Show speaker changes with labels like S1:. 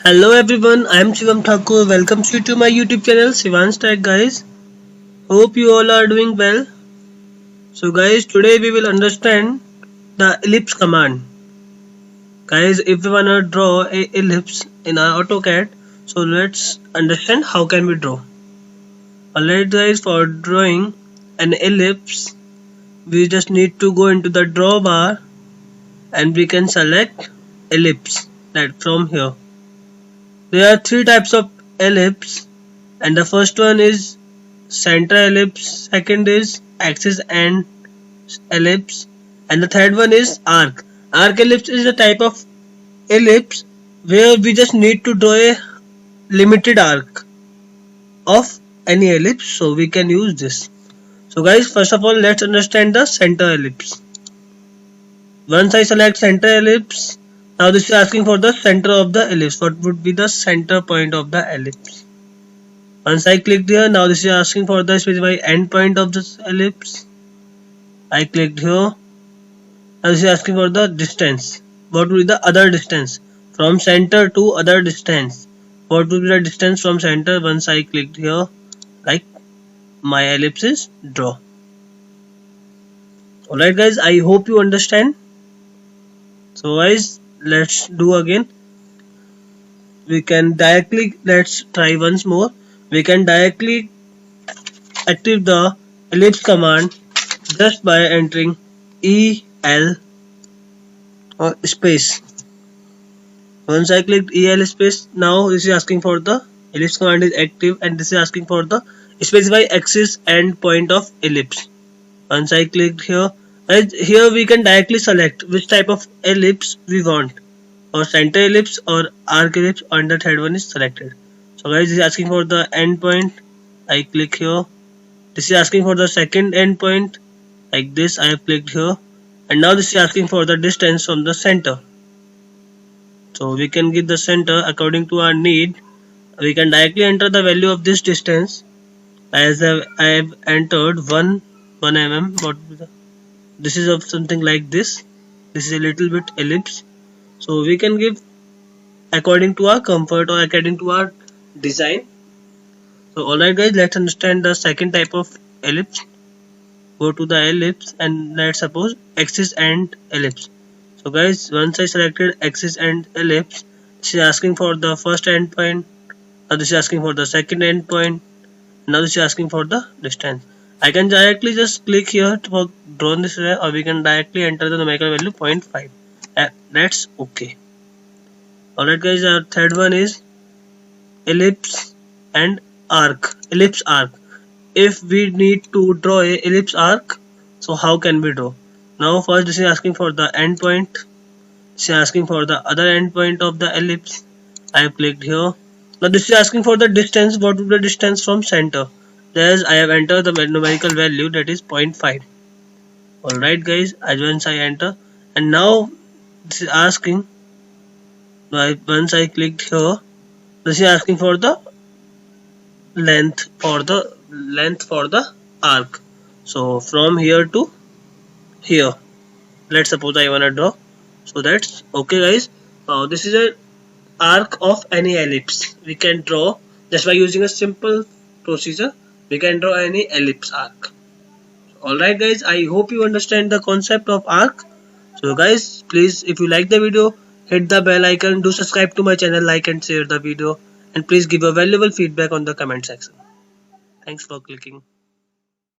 S1: Hello everyone, I am Shivam Thakur. Welcome you to my YouTube channel Shivan's Tech guys. Hope you all are doing well. So guys, today we will understand the ellipse command. Guys, if we wanna draw a ellipse in our Autocad, so let's understand how can we draw. Alright guys, for drawing an ellipse, we just need to go into the draw bar and we can select ellipse that from here. There are three types of ellipse, and the first one is center ellipse, second is axis and ellipse, and the third one is arc. Arc ellipse is a type of ellipse where we just need to draw a limited arc of any ellipse, so we can use this. So guys, first of all, let's understand the center ellipse. Once I select center ellipse, now this is asking for the center of the ellipse. What would be the center point of the ellipse? Once I clicked here, now this is asking for the specified end point of this ellipse. I clicked here. Now this is asking for the distance. What would be the other distance? From center to other distance. What would be the distance from center? Once I clicked here, like my ellipse is draw. Alright guys, I hope you understand. So guys, let's do again. We can directly, let's try once more. We can directly activate the ellipse command just by entering EL or space. Once I clicked EL space, now this is asking for the ellipse command is active, and this is asking for the specify axis and point of ellipse. Once I clicked here, here we can directly select which type of ellipse we want, or center ellipse or arc ellipse, and the third one is selected. So guys, this is asking for the end point. I click here. This is asking for the second end point, like this. I have clicked here, and now this is asking for the distance from the center. So we can give the center according to our need. We can directly enter the value of this distance. As I have entered 1 mm. What this is of something like this. This is a little bit ellipse. So we can give according to our comfort or according to our design. So alright guys, let's understand the second type of ellipse. Go to the ellipse and let's suppose axis and ellipse. So guys, once I selected axis and ellipse, this is asking for the first endpoint. Now this is asking for the second endpoint. Now this is asking for the distance. I can directly just click here to draw this way, or we can directly enter the numerical value 0.5. That's okay. Alright guys, our third one is ellipse and arc. Ellipse arc. If we need to draw a ellipse arc, so how can we draw? Now first this is asking for the endpoint. This is asking for the other endpoint of the ellipse. I have clicked here. Now this is asking for the distance. What would be the distance from center? Thus I have entered the numerical value, that is 0.5. Alright guys, as once I enter, and now this is asking, once I clicked here, this is asking for the length for the arc. So from here to here, let's suppose I wanna draw. So that's okay guys. Now this is a arc of any ellipse. We can draw just by using a simple procedure. We can draw any ellipse arc. Alright guys, I hope you understand the concept of arc. So guys, please, if you like the video, hit the bell icon, do subscribe to my channel, like and share the video, and please give a valuable feedback on the comment section. Thanks for clicking.